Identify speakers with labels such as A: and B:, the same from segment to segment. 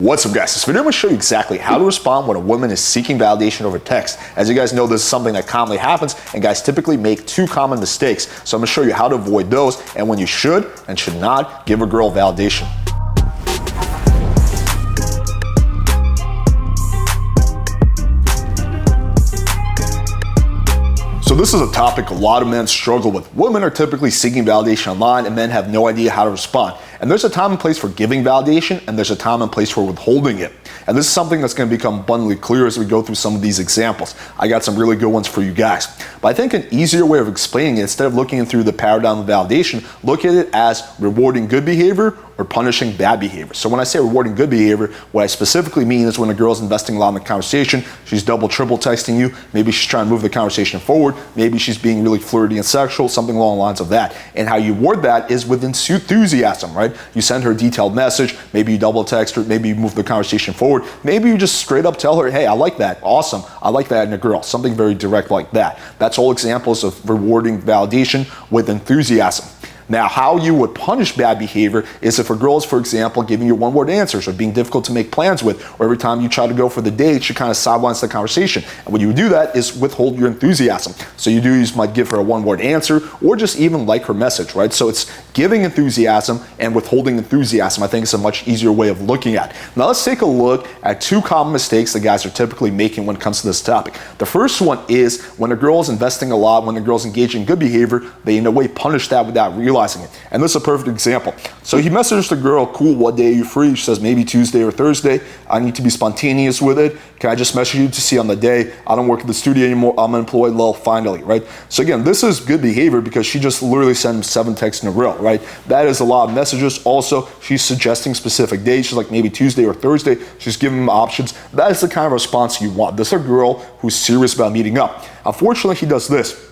A: What's up, guys? This video I'm going to show you exactly how to respond when a woman is seeking validation over text. As you guys know, this is something that commonly happens, and guys typically make two common mistakes. So I'm going to show you how to avoid those and when you should and should not give a girl validation. So this is a topic a lot of men struggle with. Women are typically seeking validation online and men have no idea how to respond. And there's a time and place for giving validation and there's a time and place for withholding it. And this is something that's going to become abundantly clear as we go through some of these examples. I got some really good ones for you guys. But I think an easier way of explaining it, instead of looking through the paradigm of validation, look at it as rewarding good behavior or punishing bad behavior. So when I say rewarding good behavior, what I specifically mean is when a girl's investing a lot in the conversation, she's double, triple texting you, maybe she's trying to move the conversation forward, maybe she's being really flirty and sexual, something along the lines of that. And how you word that is with enthusiasm, right? You send her a detailed message, maybe you double text her, maybe you move the conversation forward, maybe you just straight up tell her, hey, I like that, awesome, I like that in a girl, something very direct like that. That's all examples of rewarding validation with enthusiasm. Now, how you would punish bad behavior is if a girl is, for example, giving you one-word answers or being difficult to make plans with, or every time you try to go for the date, she kind of sidelines the conversation. And when you do that is withhold your enthusiasm. So you might give her a one-word answer or just even like her message, right? So it's giving enthusiasm and withholding enthusiasm. I think it's a much easier way of looking at it. Now let's take a look at two common mistakes that guys are typically making when it comes to this topic. The first one is when a girl is investing a lot, when the girl's engaging in good behavior, they in a way punish that without realizing it. And this is a perfect example. So he messaged the girl, cool, what day are you free? She says maybe Tuesday or Thursday. I need to be spontaneous with it. Can I just message you to see on the day? I don't work at the studio anymore. I'm unemployed, lol, finally, right? So again, this is good behavior because she just literally sent him 7 texts in a row, right? That is a lot of messages. Also, she's suggesting specific days. She's like maybe Tuesday or Thursday. She's giving him options. That is the kind of response you want. This is a girl who's serious about meeting up. Unfortunately, he does this.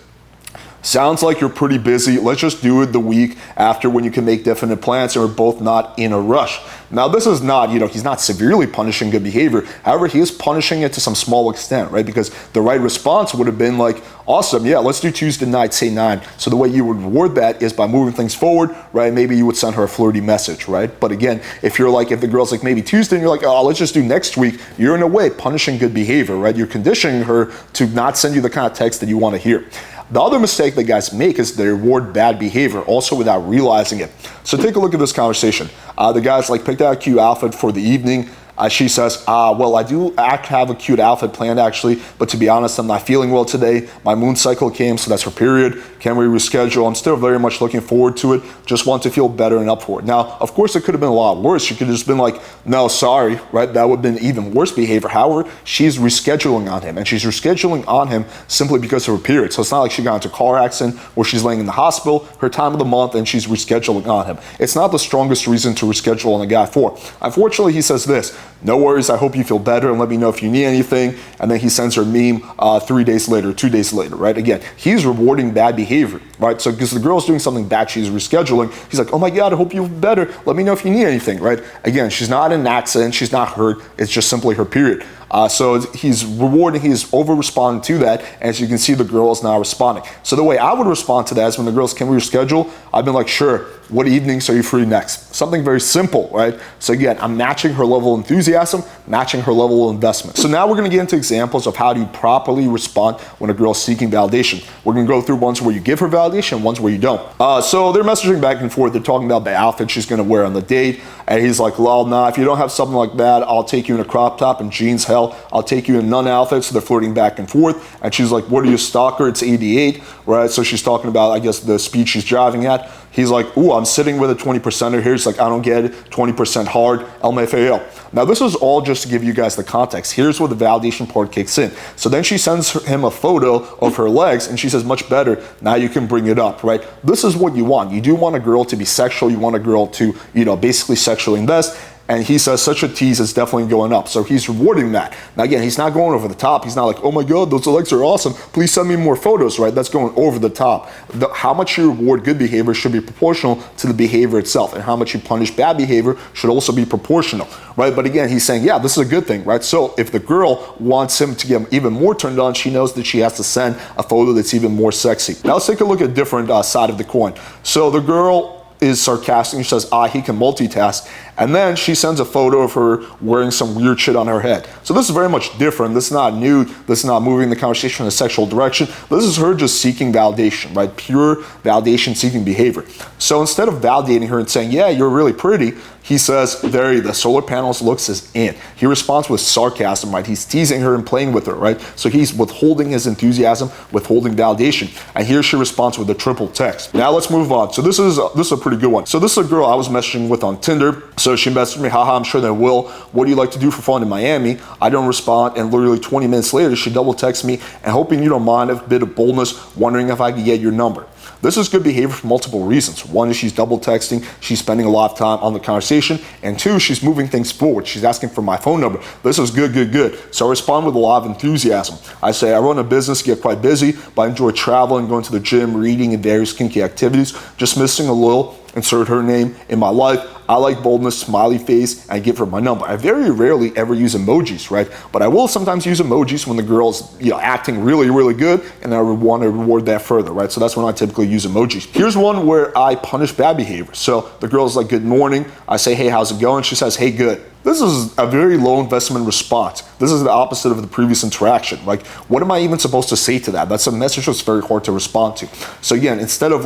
A: Sounds like you're pretty busy. Let's just do it the week after when you can make definite plans and we're both not in a rush. Now, this is not, he's not severely punishing good behavior. However, he is punishing it to some small extent, right? Because the right response would have been like, awesome, yeah, let's do Tuesday night, say 9. So the way you would reward that is by moving things forward, right? Maybe you would send her a flirty message, right? But again, if the girl's like maybe Tuesday and you're like, oh, let's just do next week, you're in a way punishing good behavior, right? You're conditioning her to not send you the kind of text that you want to hear. The other mistake that guys make is they reward bad behavior also without realizing it. So take a look at this conversation. The guy's like, picked out a cute outfit for the evening. She says, well, I do have a cute outfit planned actually, but to be honest, I'm not feeling well today. My moon cycle came, so that's her period. Can we reschedule? I'm still very much looking forward to it. Just want to feel better and up for it. Now, of course, it could have been a lot worse. She could have just been like, no, sorry, right? That would have been even worse behavior. However, she's rescheduling on him, and she's rescheduling on him simply because of her period. So it's not like she got into a car accident or she's laying in the hospital, her time of the month, and she's rescheduling on him. It's not the strongest reason to reschedule on a guy for. Unfortunately, he says this, no worries, I hope you feel better and let me know if you need anything. And then he sends her a meme 3 days later, 2 days later, right? Again, he's rewarding bad behavior, right? So because the girl's doing something bad, she's rescheduling. He's like, oh my God, I hope you feel better. Let me know if you need anything, right? Again, she's not in an accident. She's not hurt. It's just simply her period. So he's rewarding, he's over-responding to that. As you can see, the girl is now responding. So the way I would respond to that is when the girl's, can we reschedule? I've been like, sure. What evenings are you free next? Something very simple, right? So again, I'm matching her level of enthusiasm, matching her level of investment. So now we're gonna get into examples of how to properly respond when a girl's seeking validation. We're gonna go through ones where you give her validation, ones where you don't. So they're messaging back and forth. They're talking about the outfit she's gonna wear on the date. And he's like, well, nah, if you don't have something like that, I'll take you in a crop top and jeans, hell, I'll take you in none outfits. So they're flirting back and forth. And she's like, what are you, stalker? It's 88, right? So she's talking about, I guess, the speed she's driving at. He's like, ooh, I'm sitting with a 20%er here. He's like, I don't get it, 20% hard, LMFAO. Now, this is all just to give you guys the context. Here's where the validation part kicks in. So then she sends him a photo of her legs, and she says, much better, now you can bring it up, right? This is what you want. You do want a girl to be sexual. You want a girl to, basically sexually invest. And he says such a tease is definitely going up. So he's rewarding that. Now again, he's not going over the top. He's not like, oh my God, those legs are awesome. Please send me more photos, right? That's going over the top. How much you reward good behavior should be proportional to the behavior itself. And how much you punish bad behavior should also be proportional, right? But again, he's saying, yeah, this is a good thing, right? So if the girl wants him to get even more turned on, she knows that she has to send a photo that's even more sexy. Now let's take a look at a different side of the coin. So the girl is sarcastic. She says, he can multitask. And then she sends a photo of her wearing some weird shit on her head. So this is very much different. This is not nude. This is not moving the conversation in a sexual direction. This is her just seeking validation, right? Pure validation seeking behavior. So instead of validating her and saying, yeah, you're really pretty, he says, there, the solar panels looks is in. He responds with sarcasm, right? He's teasing her and playing with her, right? So he's withholding his enthusiasm, withholding validation. And here she responds with a triple text. Now let's move on. So this is a pretty good one. So this is a girl I was messaging with on Tinder. So she messaged me, haha, I'm sure they will. What do you like to do for fun in Miami? I don't respond, and literally 20 minutes later, she double texts me and hoping you don't mind a bit of boldness, wondering if I could get your number. This is good behavior for multiple reasons. One is she's double texting, she's spending a lot of time on the conversation, and two, she's moving things forward. She's asking for my phone number. This is good, good, good. So I respond with a lot of enthusiasm. I say, I run a business, get quite busy, but I enjoy traveling, going to the gym, reading, and various kinky activities. Just missing a little, insert her name in my life. I like boldness, smiley face, and I give her my number. I very rarely ever use emojis, right? But I will sometimes use emojis when the girl's acting really, really good, and I want to reward that further, right? So that's when I typically use emojis. Here's one where I punish bad behavior. So the girl's like, good morning. I say, hey, how's it going? She says, hey, good. This is a very low investment response. This is the opposite of the previous interaction. Like, what am I even supposed to say to that? That's a message that's very hard to respond to. So again, instead of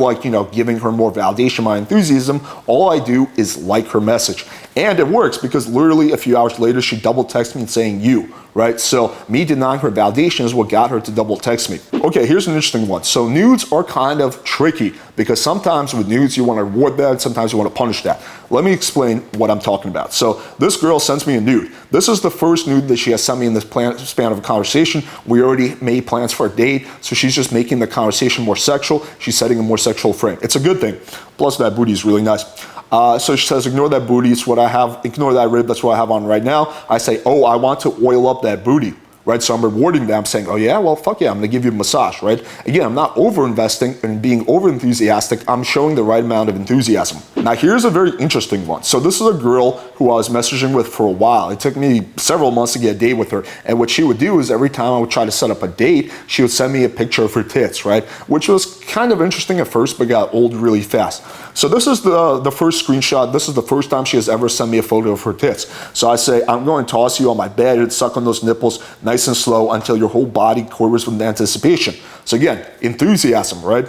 A: giving her more validation, my enthusiasm, all I do is like her message. And it works because literally a few hours later, she double texts me and saying you, right? So me denying her validation is what got her to double text me. Okay, here's an interesting one. So nudes are kind of tricky because sometimes with nudes, you want to reward that, sometimes you want to punish that. Let me explain what I'm talking about. So this girl sends me a nude. This is the first nude that she has sent me in this span of a conversation. We already made plans for a date, so she's just making the conversation more sexual. She's setting a more sexual frame. It's a good thing. Plus that booty is really nice. So she says, ignore that booty, it's what I have, ignore that rib, that's what I have on right now. I say, oh, I want to oil up that booty, right? So I'm rewarding them, saying, oh yeah, well, fuck yeah, I'm gonna give you a massage, right? Again, I'm not over-investing and being over-enthusiastic, I'm showing the right amount of enthusiasm. Now here's a very interesting one. So this is a girl who I was messaging with for a while. It took me several months to get a date with her. And what she would do is every time I would try to set up a date, she would send me a picture of her tits, right? Which was kind of interesting at first, but got old really fast. So this is the first screenshot. This is the first time she has ever sent me a photo of her tits. So I say, I'm going to toss you on my bed and suck on those nipples nice and slow until your whole body quivers with anticipation. So again, enthusiasm, right?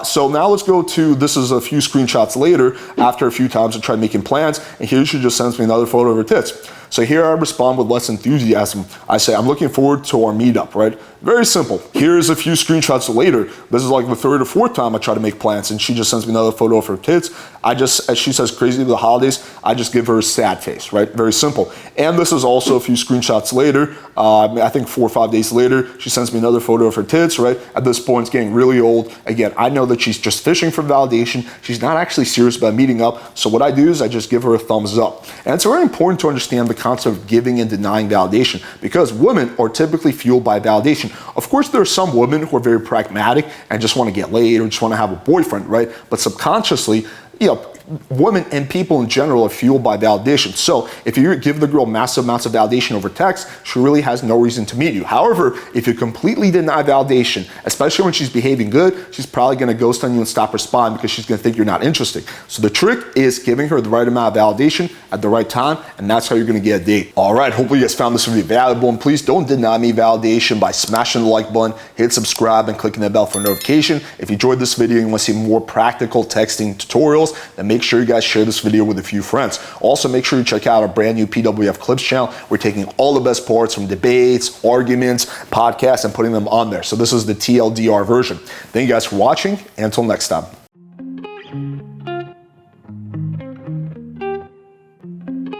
A: So now let's go to, this is a few screenshots later, after a few times I tried making plans, and here she just sends me another photo of her tits. So here I respond with less enthusiasm. I say, I'm looking forward to our meetup, right? Very simple. Here's a few screenshots later. This is like the third or fourth time I try to make plans, and she just sends me another photo of her tits. As she says, crazy to the holidays, I just give her a sad face, right? Very simple. And this is also a few screenshots later. I think 4 or 5 days later, she sends me another photo of her tits, right? At this point, it's getting really old. Again, I know that she's just fishing for validation. She's not actually serious about meeting up. So what I do is I just give her a thumbs up. And it's very important to understand the concept of giving and denying validation because women are typically fueled by validation. Of course, there are some women who are very pragmatic and just want to get laid or just want to have a boyfriend, right? But subconsciously, women and people in general are fueled by validation. So if you give the girl massive amounts of validation over text, she really has no reason to meet you. However, if you completely deny validation, especially when she's behaving good, she's probably going to ghost on you and stop responding because she's going to think you're not interested. So the trick is giving her the right amount of validation at the right time, and that's how you're going to get a date. All right, hopefully you guys found this video valuable, and please don't deny me validation by smashing the like button, hit subscribe, and clicking the bell for notification. If you enjoyed this video and you want to see more practical texting tutorials, then make sure you guys share this video with a few friends. Also, make sure you check out our brand new PWF Clips channel. We're taking all the best parts from debates, arguments, podcasts, and putting them on there. So this is the TLDR version. Thank you guys for watching, and until next time.